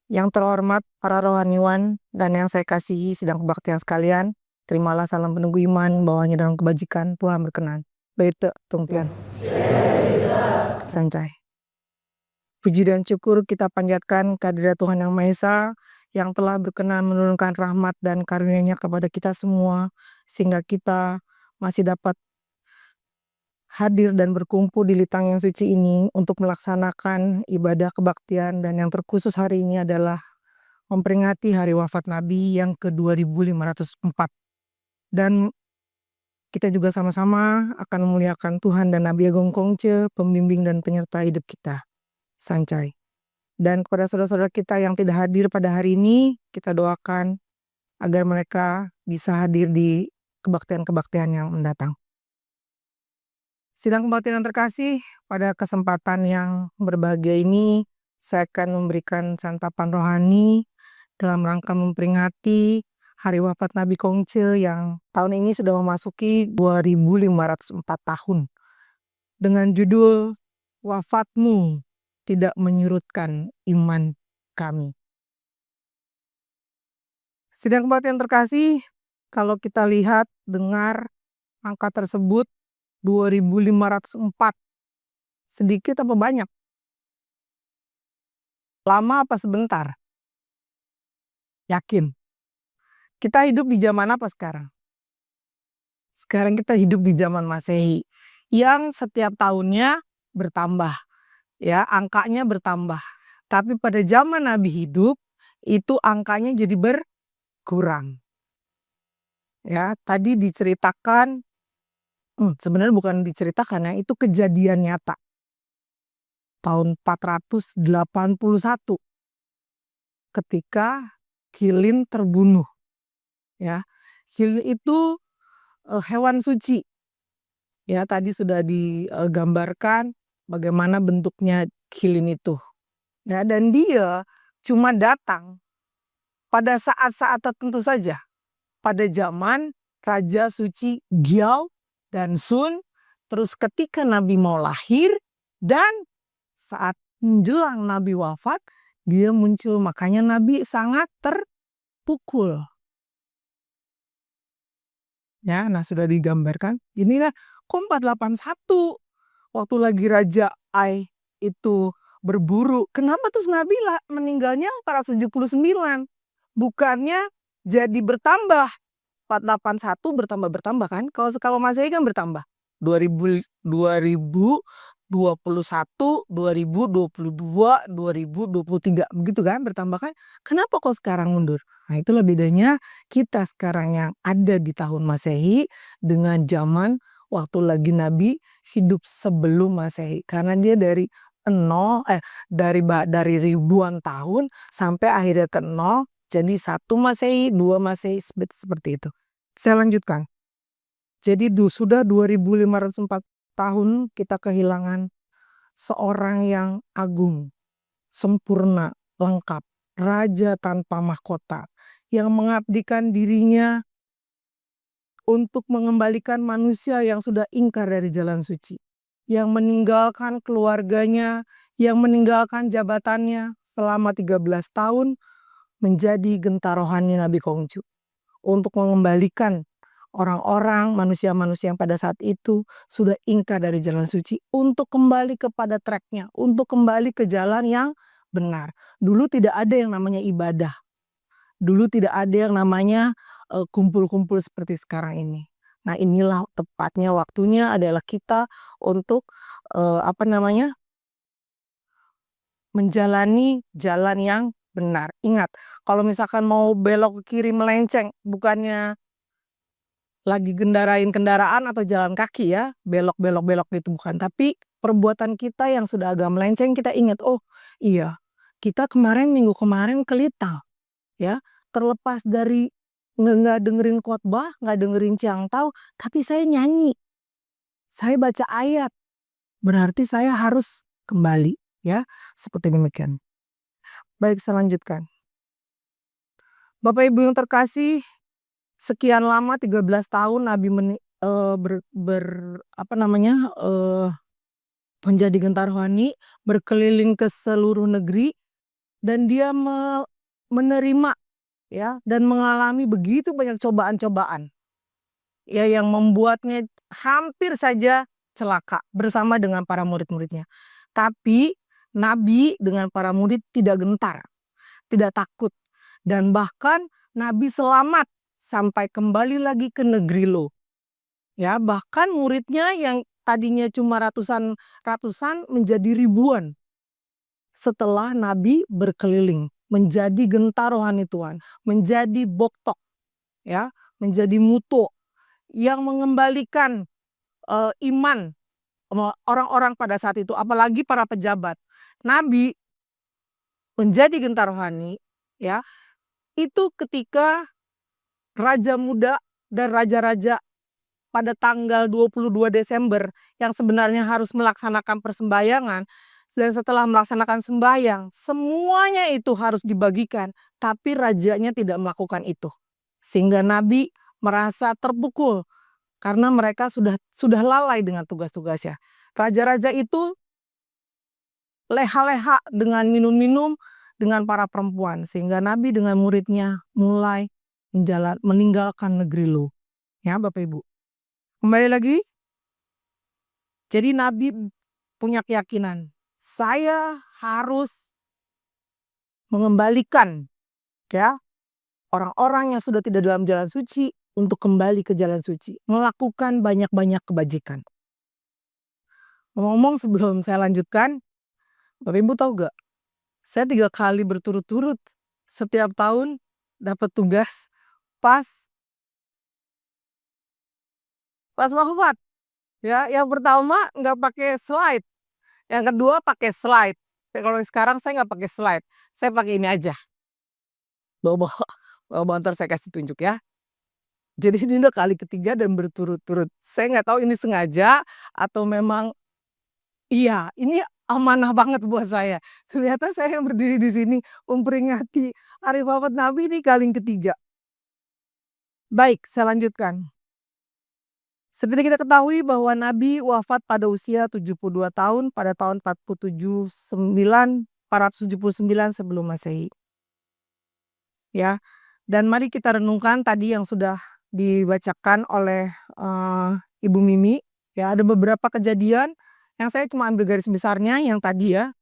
Yang terhormat para rohaniwan dan yang saya kasihi sidang kebaktian sekalian, terimalah salam penunggu iman, bawahnya dalam kebajikan, Tuhan berkenan. Bete, Tungtian. Sanjay. Puji dan syukur kita panjatkan kehadirat Tuhan Yang Maha Esa yang telah berkenan menurunkan rahmat dan karunia-Nya kepada kita semua, sehingga kita masih dapat hadir dan berkumpul di litang yang suci ini untuk melaksanakan ibadah kebaktian, dan yang terkhusus hari ini adalah memperingati hari wafat Nabi yang ke-2504. Dan kita juga sama-sama akan memuliakan Tuhan dan Nabi Agung Kongce, pembimbing dan penyerta hidup kita. Sancai. Dan kepada saudara-saudara kita yang tidak hadir pada hari ini, kita doakan agar mereka bisa hadir di kebaktian-kebaktian yang mendatang. Sidang kebaktian yang terkasih, pada kesempatan yang berbahagia ini, saya akan memberikan santapan rohani dalam rangka memperingati hari wafat Nabi Kongce yang tahun ini sudah memasuki 2504 tahun. Dengan judul, Wafatmu Tidak Menyurutkan Iman Kami. Sidang kebaktian terkasih, kalau kita lihat, dengar angka tersebut 2504, sedikit apa banyak? Lama apa sebentar? Yakin? Kita hidup di zaman apa sekarang? Sekarang kita hidup di zaman Masehi yang setiap tahunnya bertambah, ya, angkanya bertambah. Tapi pada zaman Nabi hidup, itu angkanya jadi berkurang. Ya, tadi diceritakan, sebenarnya bukan diceritakan ya, itu kejadian nyata. Tahun 481 ketika Kilin terbunuh. Ya, Kilin itu hewan suci. Ya, tadi sudah digambarkan bagaimana bentuknya Kilin itu. Ya, dan dia cuma datang pada saat-saat tertentu saja. Pada zaman Raja Suci Gyao dan Sun, terus ketika Nabi mau lahir, dan saat menjelang Nabi wafat, dia muncul. Makanya Nabi sangat terpukul. Ya, nah sudah digambarkan. Inilah 481. Waktu lagi Raja Ai itu berburu. Kenapa terus Nabi meninggalnya 479? Bukannya jadi bertambah. 481 bertambah kan? Kalau Masehi kan bertambah. 2021, 2022, 2023 begitu kan, bertambah kan? Kenapa kok sekarang mundur? Nah, itulah bedanya kita sekarang yang ada di tahun Masehi dengan zaman waktu lagi Nabi hidup sebelum Masehi. Karena dia dari ribuan tahun sampai akhirnya ke 0. Jadi 1 Masehi, 2 Masehi, seperti itu. Saya lanjutkan. Jadi sudah 2504 tahun kita kehilangan seorang yang agung, sempurna, lengkap, raja tanpa mahkota, yang mengabdikan dirinya untuk mengembalikan manusia yang sudah ingkar dari jalan suci, yang meninggalkan keluarganya, yang meninggalkan jabatannya selama 13 tahun, menjadi genta rohani Nabi Kongcu untuk mengembalikan orang-orang, manusia-manusia yang pada saat itu sudah ingkar dari jalan suci untuk kembali kepada tracknya, untuk kembali ke jalan yang benar. Dulu tidak ada yang namanya ibadah. Dulu tidak ada yang namanya kumpul-kumpul seperti sekarang ini. Nah, inilah tepatnya waktunya adalah kita untuk menjalani jalan yang benar. Ingat, kalau misalkan mau belok ke kiri melenceng, bukannya lagi gendarain kendaraan atau jalan kaki ya, belok gitu bukan. Tapi perbuatan kita yang sudah agak melenceng, kita ingat, oh iya, kita minggu kemarin ke Litang, ya, terlepas dari nggak dengerin khotbah, nggak dengerin Ciangtau, tapi saya nyanyi, saya baca ayat, berarti saya harus kembali, ya, seperti demikian. Baik, saya lanjutkan. Bapak Ibu yang terkasih, sekian lama 13 tahun Nabi menjadi genta rohani, berkeliling ke seluruh negeri, dan dia menerima ya dan mengalami begitu banyak cobaan-cobaan ya yang membuatnya hampir saja celaka bersama dengan para murid-muridnya. Tapi Nabi dengan para murid tidak gentar, tidak takut, dan bahkan Nabi selamat sampai kembali lagi ke negeri Lo. Ya, bahkan muridnya yang tadinya cuma ratusan menjadi ribuan setelah Nabi berkeliling, menjadi gentar rohani Tuhan, menjadi boktok, ya, menjadi muto yang mengembalikan iman orang-orang pada saat itu, apalagi para pejabat. Nabi menjadi gentar rohani, ya, itu ketika raja muda dan raja-raja pada tanggal 22 Desember yang sebenarnya harus melaksanakan persembahyangan, dan setelah melaksanakan sembahyang, semuanya itu harus dibagikan, tapi rajanya tidak melakukan itu. Sehingga Nabi merasa terpukul karena mereka sudah lalai dengan tugas-tugasnya. Raja-raja itu leha-leha dengan minum-minum dengan para perempuan, sehingga Nabi dengan muridnya mulai meninggalkan negeri Lo. Ya, Bapak Ibu. Kembali lagi, jadi Nabi punya keyakinan, saya harus mengembalikan ya orang-orang yang sudah tidak dalam jalan suci untuk kembali ke jalan suci, melakukan banyak-banyak kebajikan. Ngomong sebelum saya lanjutkan, Bapak Ibu tahu gak? Saya 3 kali berturut-turut setiap tahun dapat tugas pas wafat. Ya, yang pertama nggak pakai slide, yang kedua pakai slide. Kalau sekarang saya nggak pakai slide, saya pakai ini aja. Bawa ntar saya kasih tunjuk ya. Jadi ini udah kali ketiga dan berturut-turut. Saya nggak tahu ini sengaja atau memang iya, ini amanah banget buat saya. Ternyata saya yang berdiri di sini memperingati hari wafat Nabi ini kali ketiga. Baik, saya lanjutkan. Seperti kita ketahui bahwa Nabi wafat pada usia 72 tahun pada tahun 479 sebelum Masehi. Ya. Dan mari kita renungkan tadi yang sudah dibacakan oleh Ibu Mimi. Ya, ada beberapa kejadian yang saya cuma ambil garis besarnya yang tadi ya.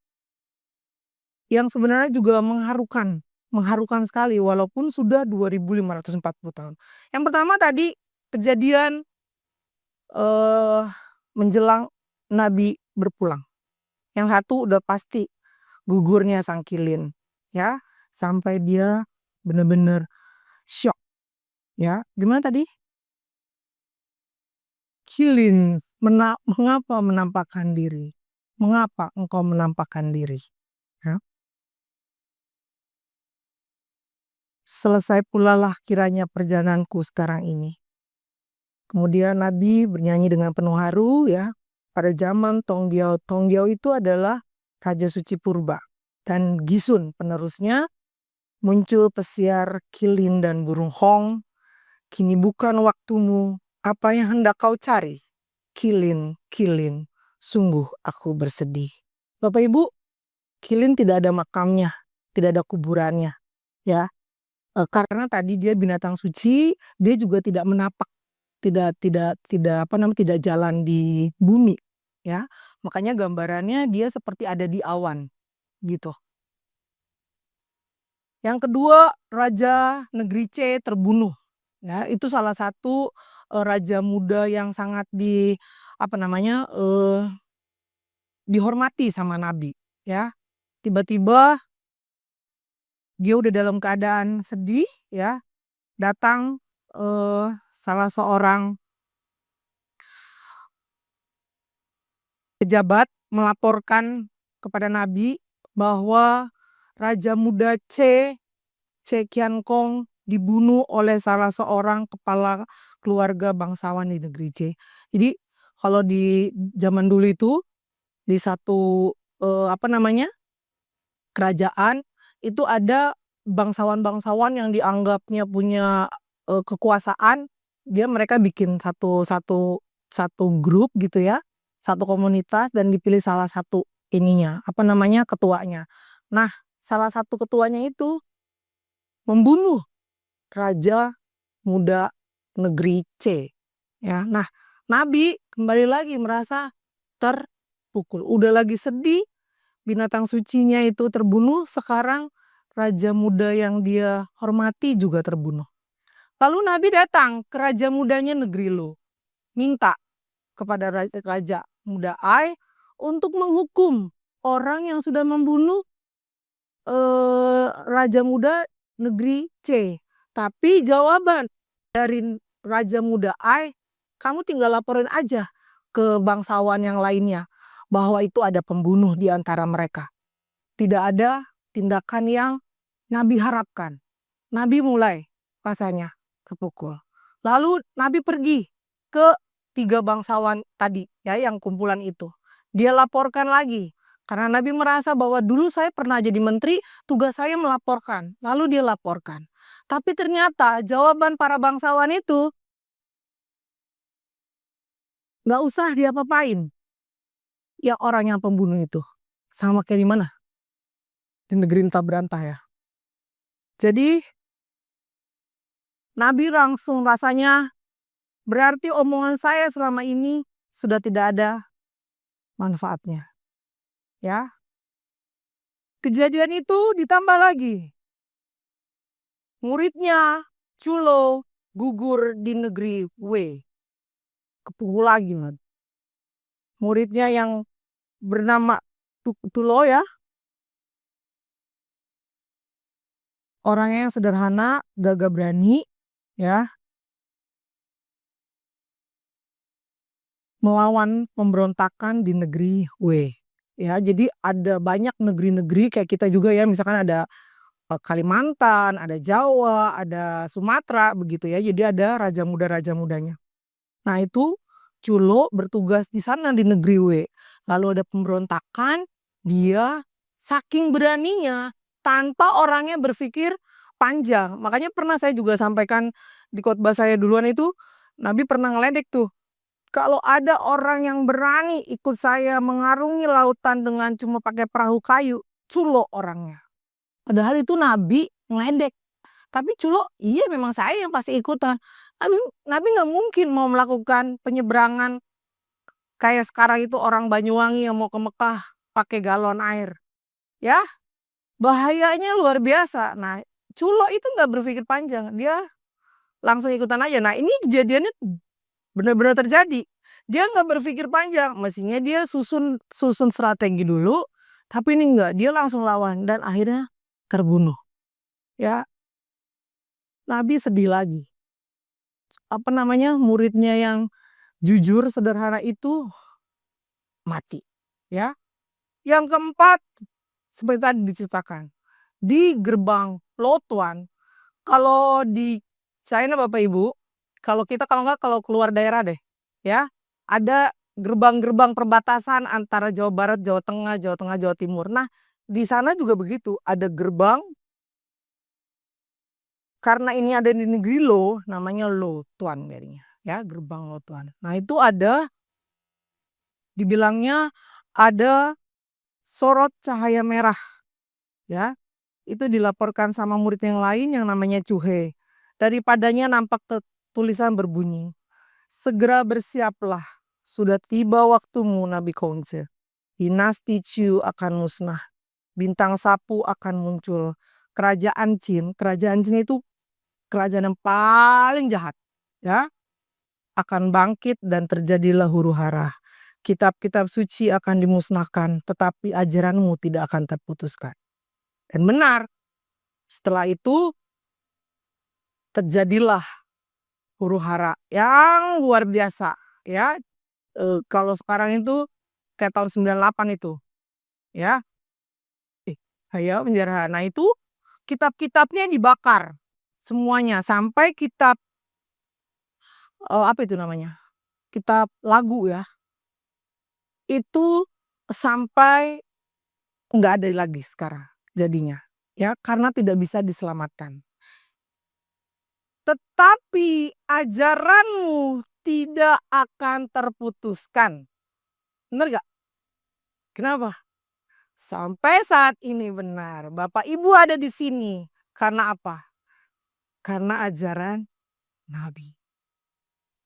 Yang sebenarnya juga mengharukan sekali walaupun sudah 2540 tahun. Yang pertama tadi kejadian menjelang Nabi berpulang. Yang satu udah pasti gugurnya sang kilin, ya, sampai dia benar-benar syok, ya. Gimana tadi? Kilin, mengapa menampakkan diri? Mengapa engkau menampakkan diri? Ya. Selesai pula lah kiranya perjalananku sekarang ini. Kemudian Nabi bernyanyi dengan penuh haru ya. Pada zaman Tonggyao. Tonggyao itu adalah Raja Suci Purba. Dan Gisun penerusnya muncul pesiar kilin dan burung hong. Kini bukan waktumu, apa yang hendak kau cari? Kilin, kilin, sungguh aku bersedih. Bapak Ibu, kilin tidak ada makamnya, tidak ada kuburannya. Ya, karena tadi dia binatang suci, dia juga tidak menapak, tidak jalan di bumi, ya. Makanya gambarannya dia seperti ada di awan, gitu. Yang kedua, Raja Negeri C terbunuh. Ya, itu salah satu raja muda yang sangat dihormati sama Nabi, ya. Tiba-tiba dia udah dalam keadaan sedih, ya. Datang salah seorang pejabat melaporkan kepada Nabi bahwa Raja Muda C Qiankong dibunuh oleh salah seorang kepala keluarga bangsawan di negeri C. Jadi kalau di zaman dulu itu di satu kerajaan itu ada bangsawan-bangsawan yang dianggapnya punya kekuasaan, mereka bikin satu grup gitu ya, satu komunitas dan dipilih salah satu ketuanya. Nah, salah satu ketuanya itu membunuh raja muda negeri C. Ya, nah, Nabi kembali lagi merasa terpukul. Udah lagi sedih, binatang sucinya itu terbunuh, sekarang raja muda yang dia hormati juga terbunuh. Lalu Nabi datang ke raja mudanya negeri Lo, minta kepada raja muda Ai untuk menghukum orang yang sudah membunuh raja muda negeri C. Tapi jawaban dari raja muda Ai, kamu tinggal laporin aja ke bangsawan yang lainnya bahwa itu ada pembunuh di antara mereka. Tidak ada tindakan yang Nabi harapkan. Nabi mulai rasanya kepukul. Lalu Nabi pergi ke 3 bangsawan tadi ya yang kumpulan itu. Dia laporkan lagi. Karena Nabi merasa bahwa dulu saya pernah jadi menteri, tugas saya melaporkan. Lalu dia laporkan. Tapi ternyata jawaban para bangsawan itu nggak usah diapa-apain. Ya orang yang pembunuh itu. Sama kayak di mana? Di negeri entah berantah ya. Jadi Nabi langsung rasanya berarti omongan saya selama ini sudah tidak ada manfaatnya. Ya. Kejadian itu ditambah lagi. Muridnya Culo gugur di negeri W. Kepukul lagi. Muridnya yang bernama Tulo ya. Orangnya yang sederhana, gagah berani ya. Melawan pemberontakan di negeri W. Ya, jadi ada banyak negeri-negeri kayak kita juga ya, misalkan ada Kalimantan, ada Jawa, ada Sumatera begitu ya. Jadi ada raja mudanya. Nah itu Culo bertugas di sana di negeri W. Lalu ada pemberontakan, dia saking beraninya tanpa orangnya berpikir panjang. Makanya pernah saya juga sampaikan di khotbah saya duluan itu, Nabi pernah ngeledek tuh. Kalau ada orang yang berani ikut saya mengarungi lautan dengan cuma pakai perahu kayu, Culo orangnya. Padahal itu Nabi ngeledek. Tapi Culo, iya memang saya yang pasti ikutan. Nabi nggak mungkin mau melakukan penyeberangan kayak sekarang itu orang Banyuwangi yang mau ke Mekah pakai galon air. Ya, bahayanya luar biasa. Nah, Culo itu nggak berpikir panjang. Dia langsung ikutan aja. Nah, ini kejadiannya benar-benar terjadi. Dia nggak berpikir panjang. Mestinya dia susun strategi dulu. Tapi ini enggak. Dia langsung lawan. Dan akhirnya terbunuh. Ya, Nabi sedih lagi. Apa namanya, muridnya yang jujur sederhana itu mati. Ya. Yang keempat, seperti tadi diceritakan, di gerbang Lotuan, kalau di China Bapak Ibu, kalau nggak kalau keluar daerah deh, ya, ada gerbang-gerbang perbatasan antara Jawa Barat, Jawa Tengah, Jawa Timur. Nah, di sana juga begitu, ada gerbang, karena ini ada di negeri Lo, namanya Lotuan jadinya, ya, gerbang Lotuan. Nah, itu ada, dibilangnya ada sorot cahaya merah, ya. Itu dilaporkan sama murid yang lain yang namanya Cuhe. Daripadanya nampak tulisan berbunyi, segera bersiaplah, sudah tiba waktumu Nabi Kongce. Dinasti Ciu akan musnah, bintang sapu akan muncul. Kerajaan Jin itu kerajaan yang paling jahat, ya, akan bangkit dan terjadilah huru-hara. Kitab-kitab suci akan dimusnahkan, tetapi ajaranmu tidak akan terputuskan. Dan benar, setelah itu terjadilah huru-hara yang luar biasa, ya. Kalau sekarang itu kayak tahun 98 itu, ya. Ya penjarahan. Nah itu kitab-kitabnya dibakar semuanya sampai kitab apa itu namanya? Kitab lagu ya. Itu sampai nggak ada lagi sekarang jadinya. Ya, karena tidak bisa diselamatkan. Tetapi ajaranmu tidak akan terputuskan. Benar gak? Kenapa? Sampai saat ini benar, Bapak Ibu ada di sini. Karena apa? Karena ajaran Nabi.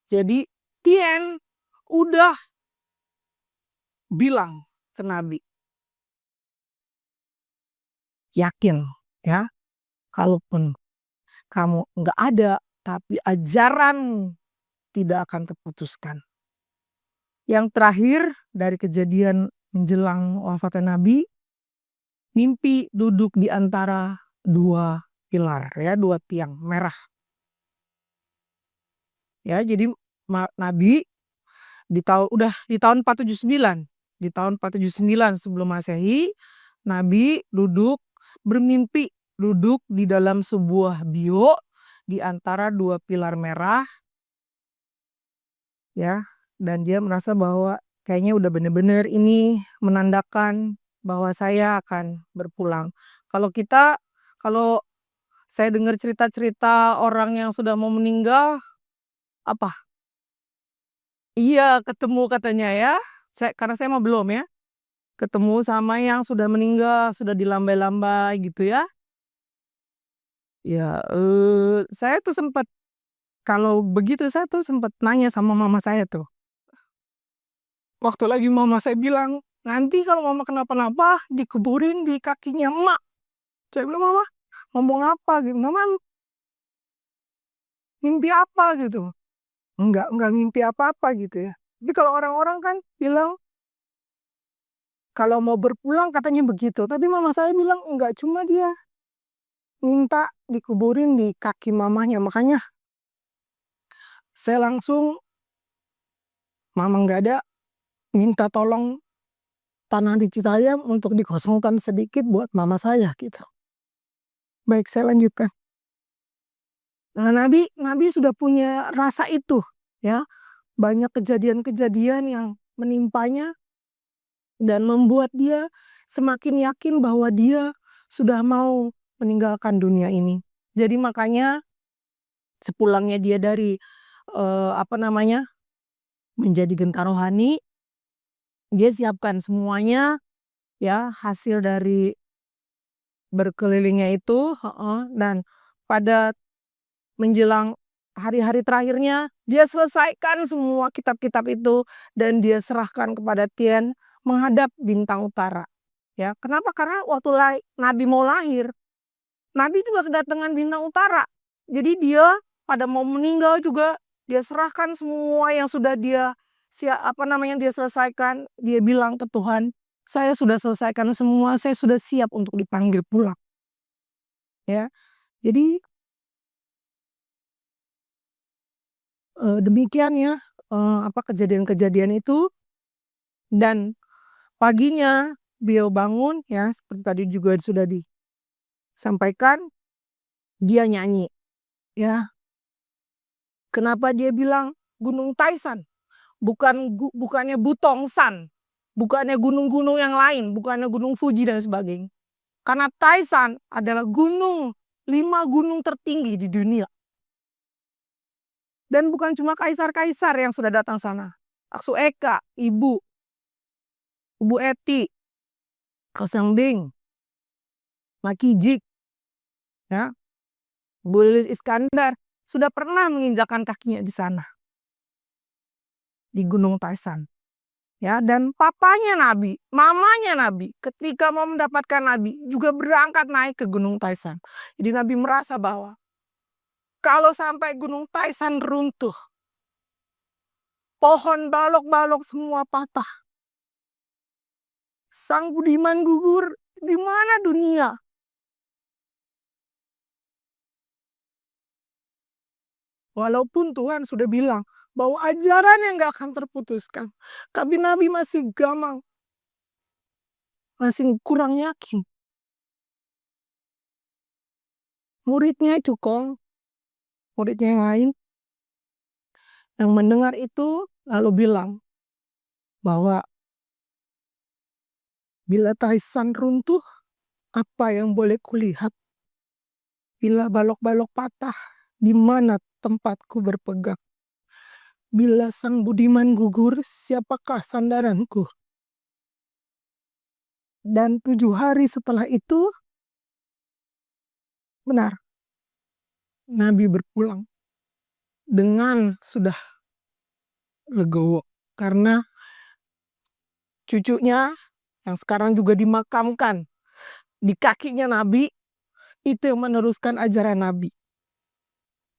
Jadi Tien udah bilang ke Nabi, yakin ya, kalaupun kamu nggak ada, tapi ajaran tidak akan terputuskan. Yang terakhir dari kejadian menjelang wafatnya Nabi, mimpi duduk di antara dua pilar ya, dua tiang merah. Ya, jadi Nabi di tahun 479. Di tahun 479 sebelum Masehi, Nabi bermimpi duduk di dalam sebuah bio di antara dua pilar merah ya, dan dia merasa bahwa kayaknya udah bener-bener ini menandakan bahwa saya akan berpulang. Kalau saya dengar cerita-cerita orang yang sudah mau meninggal, apa? Iya, ketemu katanya ya. Karena saya mah belum ya. Ketemu sama yang sudah meninggal, sudah dilambai-lambai gitu ya. Ya, saya tuh sempat kalau begitu saya tuh sempat nanya sama mama saya tuh. Waktu lagi mama saya bilang, "Nanti kalau mama kenapa-napa dikuburin di kakinya emak." Saya bilang, "Mama, ngomong apa?" gitu. "Mama mimpi apa?" gitu. Enggak mimpi apa-apa gitu ya. Tapi kalau orang-orang kan bilang kalau mau berpulang katanya begitu. Tapi mama saya bilang enggak, cuma dia minta dikuburin di kaki mamanya. Makanya saya langsung, mama nggak ada, minta tolong tanah di Citayam untuk dikosongkan sedikit buat mama saya gitu. Baik, saya lanjutkan. Nah, Nabi sudah punya rasa itu ya. Banyak kejadian-kejadian yang menimpanya dan membuat dia semakin yakin bahwa dia sudah mau meninggalkan dunia ini. Jadi makanya sepulangnya dia dari menjadi genta rohani, dia siapkan semuanya ya, hasil dari berkelilingnya itu, dan pada menjelang hari-hari terakhirnya dia selesaikan semua kitab-kitab itu dan dia serahkan kepada Tien menghadap bintang utara. Ya, kenapa? Karena waktu Nabi mau lahir, Nabi juga kedatangan bintang utara. Jadi dia pada mau meninggal juga dia serahkan semua yang sudah dia selesaikan. Dia bilang ke Tuhan, "Saya sudah selesaikan semua, saya sudah siap untuk dipanggil pulang." Ya. Jadi demikian ya kejadian-kejadian itu, dan paginya beliau bangun ya seperti tadi juga sudah disampaikan, dia nyanyi ya. Kenapa dia bilang Gunung Taisan? Bukannya Butongsan, bukannya gunung-gunung yang lain, bukannya Gunung Fuji dan sebagainya. Karena Taisan adalah 5 gunung tertinggi di dunia. Dan bukan cuma kaisar-kaisar yang sudah datang sana. Aksu Eka, Ibu Eti, Kosending, Makijik, ya, Bulis Iskandar sudah pernah menginjakan kakinya di sana, di Gunung Taisan. Ya, dan papanya Nabi, mamanya Nabi, ketika mau mendapatkan Nabi juga berangkat naik ke Gunung Taisan. Jadi Nabi merasa bahwa kalau sampai Gunung Taisan runtuh, pohon balok-balok semua patah, Sang Budiman gugur, di mana dunia? Walaupun Tuhan sudah bilang bahwa ajaran yang gak akan terputuskan, tapi Nabi masih gamang, masih kurang yakin. Muridnya muridnya yang lain, yang mendengar itu lalu bilang bahwa bila Taisan runtuh, apa yang boleh kulihat? Bila balok-balok patah, di mana tempatku berpegang? Bila Sang Budiman gugur, siapakah sandaranku? Dan 7 hari setelah itu, benar, Nabi berpulang dengan sudah legowo. Karena cucunya yang sekarang juga dimakamkan di kakinya Nabi, itu yang meneruskan ajaran Nabi.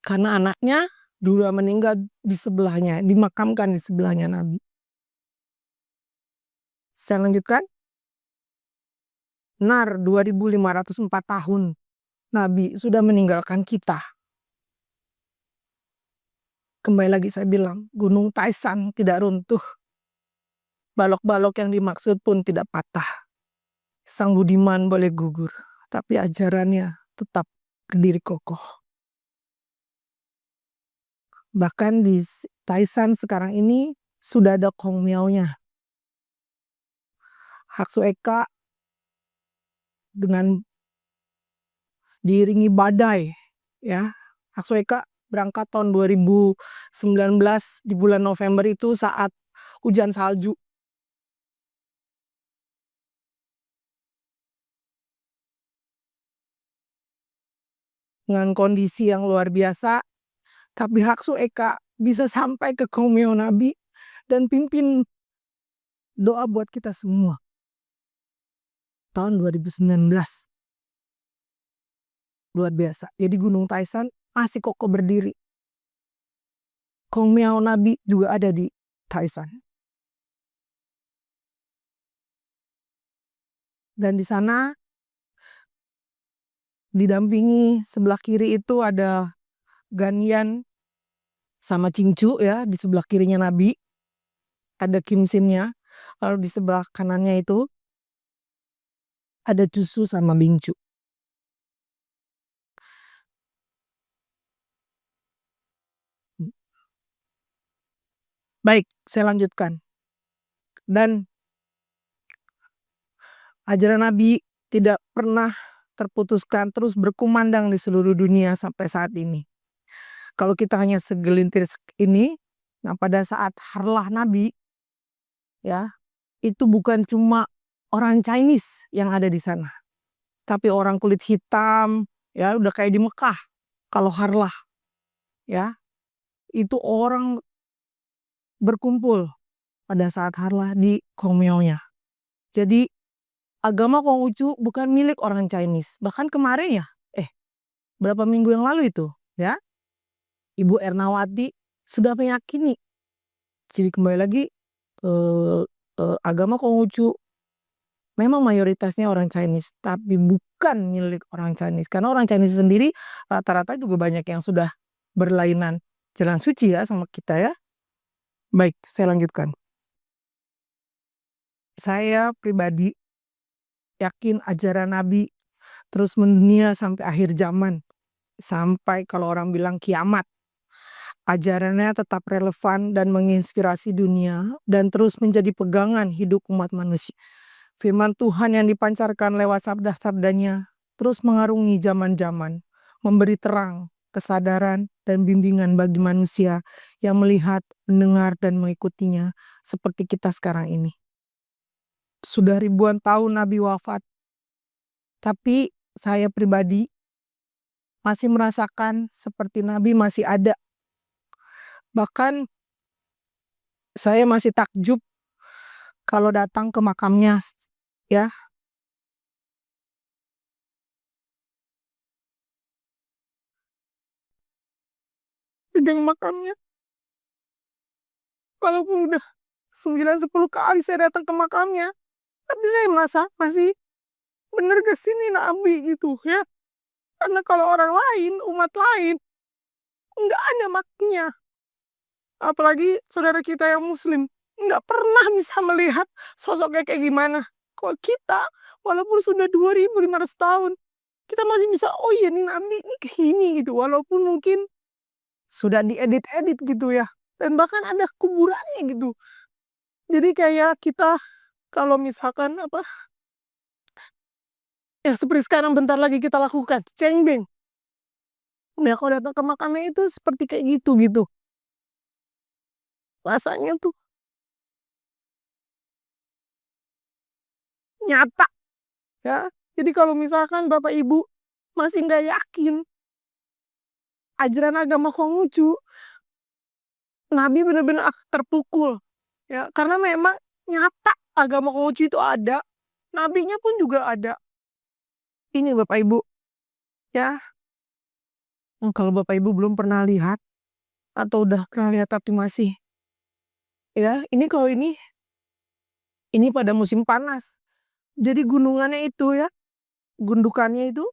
Karena anaknya dulu meninggal di sebelahnya, dimakamkan di sebelahnya Nabi. Saya lanjutkan. Benar, 2504 tahun Nabi sudah meninggalkan kita. Kembali lagi saya bilang, Gunung Taisan tidak runtuh. Balok-balok yang dimaksud pun tidak patah. Sang Budiman boleh gugur, tapi ajarannya tetap berdiri kokoh. Bahkan di Taisan sekarang ini sudah ada Kong Miao-nya. Haksu Eka dengan diiringi badai, ya. Haksu Eka berangkat tahun 2019 di bulan November itu saat hujan salju. Dengan kondisi yang luar biasa, tapi Haksu Eka bisa sampai ke Kong Miao Nabi dan pimpin doa buat kita semua. Tahun 2019. Luar biasa. Jadi Gunung Taisan masih kokoh berdiri. Kong Miao Nabi juga ada di Taisan. Dan di sana didampingi sebelah kiri itu ada Ganyan sama Cingcu, ya, di sebelah kirinya Nabi. Ada Kim Sin-nya. Lalu di sebelah kanannya itu ada Cusu sama Bingcu. Baik, saya lanjutkan. Dan ajaran Nabi tidak pernah terputuskan, terus berkumandang di seluruh dunia sampai saat ini. Kalau kita hanya segelintir ini, nah pada saat harlah Nabi, ya, itu bukan cuma orang Chinese yang ada di sana, tapi orang kulit hitam, ya, udah kayak di Mekah. Kalau harlah, ya, itu orang berkumpul pada saat harlah di Kong Miao-nya. Jadi agama Konghucu bukan milik orang Chinese. Bahkan kemarin, ya, berapa minggu yang lalu itu, ya, Ibu Ernawati sudah meyakini. Jadi kembali lagi, agama Konghucu memang mayoritasnya orang Chinese, tapi bukan milik orang Chinese. Karena orang Chinese sendiri rata-rata juga banyak yang sudah berlainan jalan suci, ya, sama kita, ya. Baik, saya lanjutkan. Saya pribadi yakin ajaran Nabi terus mendunia sampai akhir zaman. Sampai kalau orang bilang kiamat. Ajarannya tetap relevan dan menginspirasi dunia dan terus menjadi pegangan hidup umat manusia. Firman Tuhan yang dipancarkan lewat sabda-sabdanya terus mengarungi zaman-zaman, memberi terang, kesadaran, dan bimbingan bagi manusia yang melihat, mendengar, dan mengikutinya seperti kita sekarang ini. Sudah ribuan tahun Nabi wafat, tapi saya pribadi masih merasakan seperti Nabi masih ada. Bahkan saya masih takjub kalau datang ke makamnya, ya. Dengan makamnya, walaupun udah 9-10 kali saya datang ke makamnya, tapi saya merasa masih bener ke sini Nabi gitu, ya. Karena kalau orang lain, umat lain, nggak ada makamnya. Apalagi saudara kita yang muslim, nggak pernah bisa melihat sosoknya kayak gimana. Kalau kita, walaupun sudah 2500 tahun, kita masih bisa, oh iya nih Nabi ini kayak gini gitu. Walaupun mungkin sudah diedit-edit gitu, ya. Dan bahkan ada kuburannya gitu. Jadi kayak kita kalau misalkan ya seperti sekarang bentar lagi kita lakukan, cengbeng. Nah, kalau datang ke makamnya itu seperti kayak gitu. Rasanya tuh nyata. Ya, jadi kalau misalkan Bapak Ibu masih nggak yakin ajaran agama Konghucu, Nabi benar-benar akan terpukul. Ya, karena memang nyata agama Konghucu itu ada, nabinya pun juga ada. Ini Bapak Ibu, ya. Kalau Bapak Ibu belum pernah lihat atau udah pernah lihat tapi masih, ya, kalau ini pada musim panas. Jadi gunungannya itu ya, gundukannya itu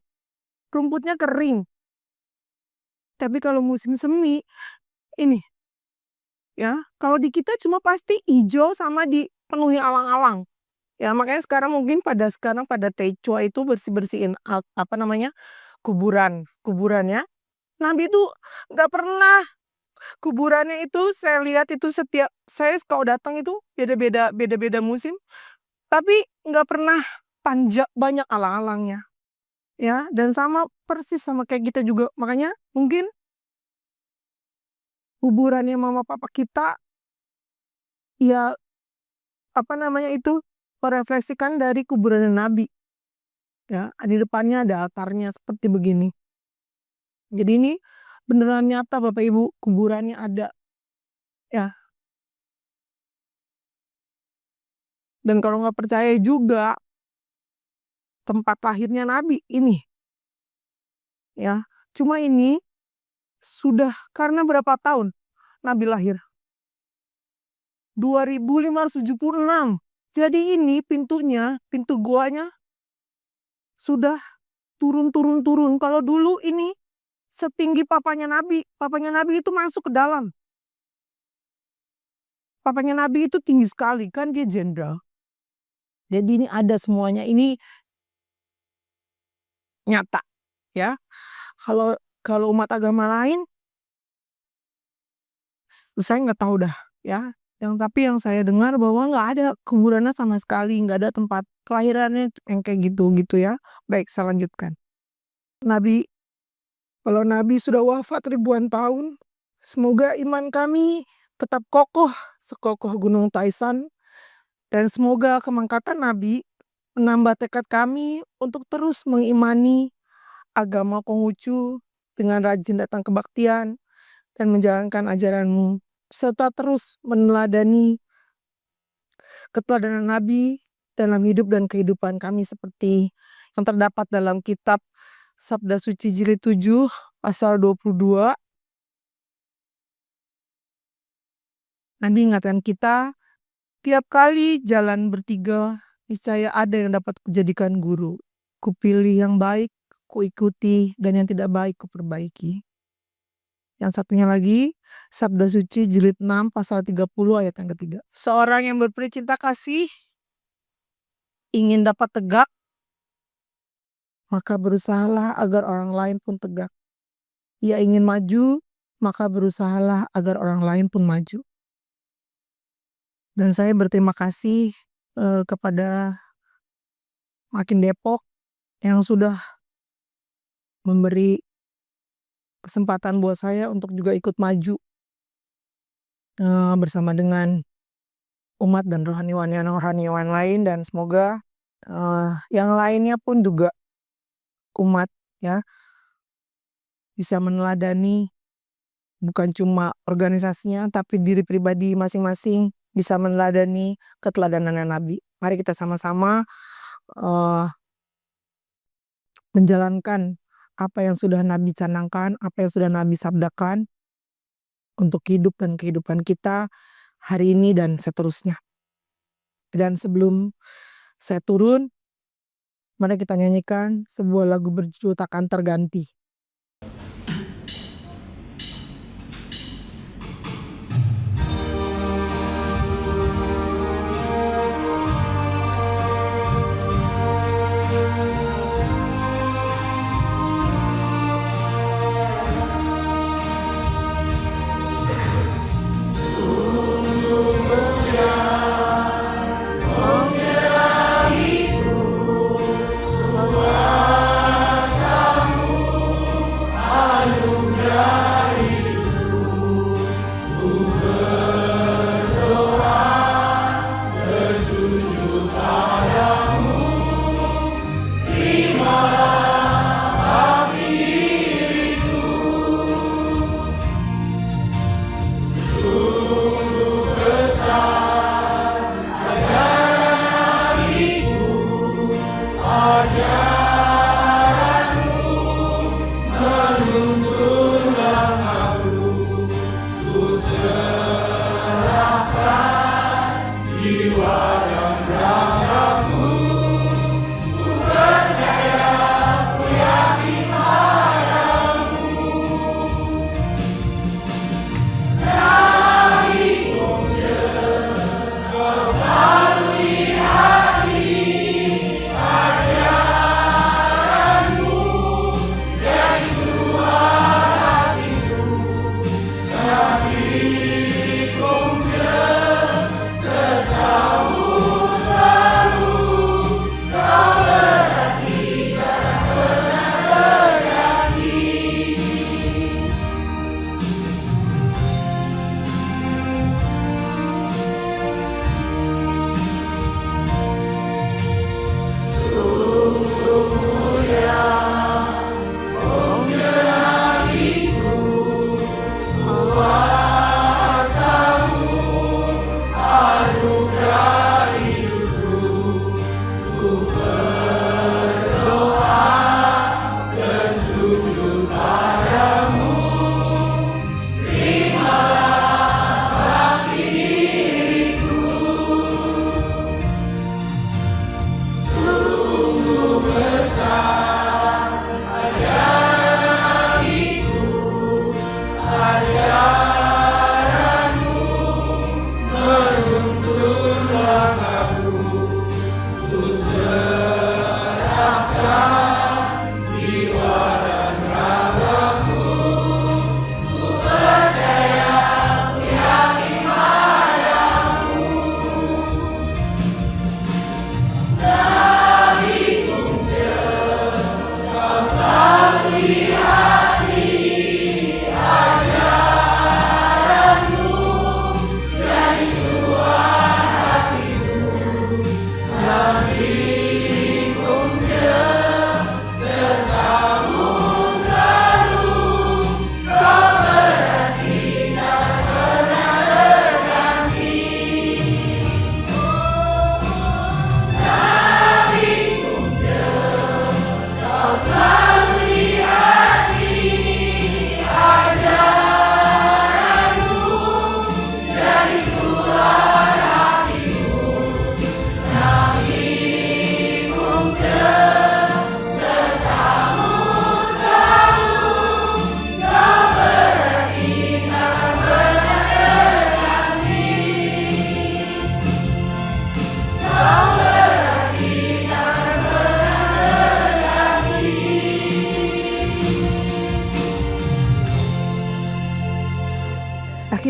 rumputnya kering. Tapi kalau musim semi ini, ya, kalau di kita cuma pasti hijau sama dipenuhi alang-alang. Ya, makanya sekarang mungkin pada Teichua itu bersih-bersihin kuburannya. Nabi itu nggak pernah, kuburannya itu saya lihat itu setiap saya kalau datang itu beda-beda musim, tapi nggak pernah banyak alang-alangnya. Ya, dan sama persis sama kayak kita juga. Makanya mungkin kuburannya mama papa kita ya merefleksikan dari kuburan Nabi. Ya, di depannya ada altarnya seperti begini. Jadi ini beneran nyata Bapak Ibu, kuburannya ada. Ya. Dan kalau nggak percaya juga tempat lahirnya Nabi ini. Ya, cuma ini sudah karena berapa tahun Nabi lahir? 2576. Jadi ini pintu guanya sudah turun. Kalau dulu ini setinggi papanya Nabi itu masuk ke dalam. Papanya Nabi itu tinggi sekali, kan dia jenderal. Jadi ini ada semuanya, ini nyata, ya. Kalau umat agama lain, saya nggak tahu dah, ya. Tapi yang saya dengar bahwa nggak ada kuburannya sama sekali, nggak ada tempat kelahirannya yang kayak gitu ya. Baik, saya lanjutkan. Kalau Nabi sudah wafat ribuan tahun, semoga iman kami tetap kokoh sekokoh gunung Taisan, dan semoga kemangkatan Nabi menambah tekad kami untuk terus mengimani agama Konghucu dengan rajin datang kebaktian dan menjalankan ajaranmu, serta terus meneladani keteladanan Nabi dalam hidup dan kehidupan kami seperti yang terdapat dalam kitab Sabda Suci Jilid 7 pasal 22. Nabi ingatkan kita, tiap kali jalan bertiga, niscaya ada yang dapat kujadikan guru. Kupilih yang baik, kuikuti, dan yang tidak baik kuperbaiki. Yang satunya lagi, Sabda Suci Jilid 6 pasal 30 ayat yang ketiga. Seorang yang berperi cinta kasih ingin dapat tegak, maka berusahalah agar orang lain pun tegak. Ia ingin maju, maka berusahalah agar orang lain pun maju. Dan saya berterima kasih kepada Makin Depok yang sudah memberi kesempatan buat saya untuk juga ikut maju bersama dengan umat dan rohaniwan lain, dan semoga yang lainnya pun juga umat ya bisa meneladani bukan cuma organisasinya tapi diri pribadi masing-masing bisa meneladani keteladanan Nabi. Mari kita sama-sama menjalankan apa yang sudah Nabi canangkan, apa yang sudah Nabi sabdakan untuk hidup dan kehidupan kita hari ini dan seterusnya. Dan sebelum saya turun, mari kita nyanyikan sebuah lagu berjudul Takkan Terganti.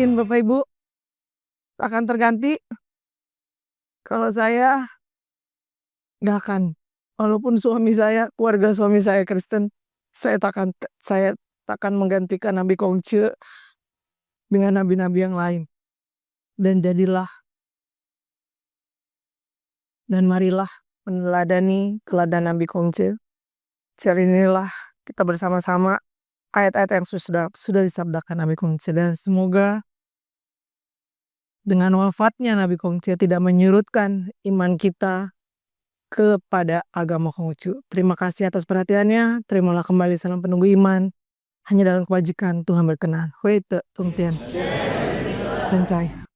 Amin Bapak Ibu. Akan terganti kalau saya nggak akan. Walaupun keluarga suami saya Kristen, saya takkan menggantikan Nabi Kongce dengan nabi-nabi yang lain. Dan marilah meneladani teladan Nabi Kongce. Jalanilah kita bersama-sama ayat-ayat yang sudah disabdakan Nabi Kongce, dan semoga dengan wafatnya Nabi Kongce tidak menyurutkan iman kita kepada agama Konghucu. Terima kasih atas perhatiannya. Terimalah kembali salam penunggu iman. Hanya dalam kebajikan Tuhan berkenan. Hui te tung tian. Sencai.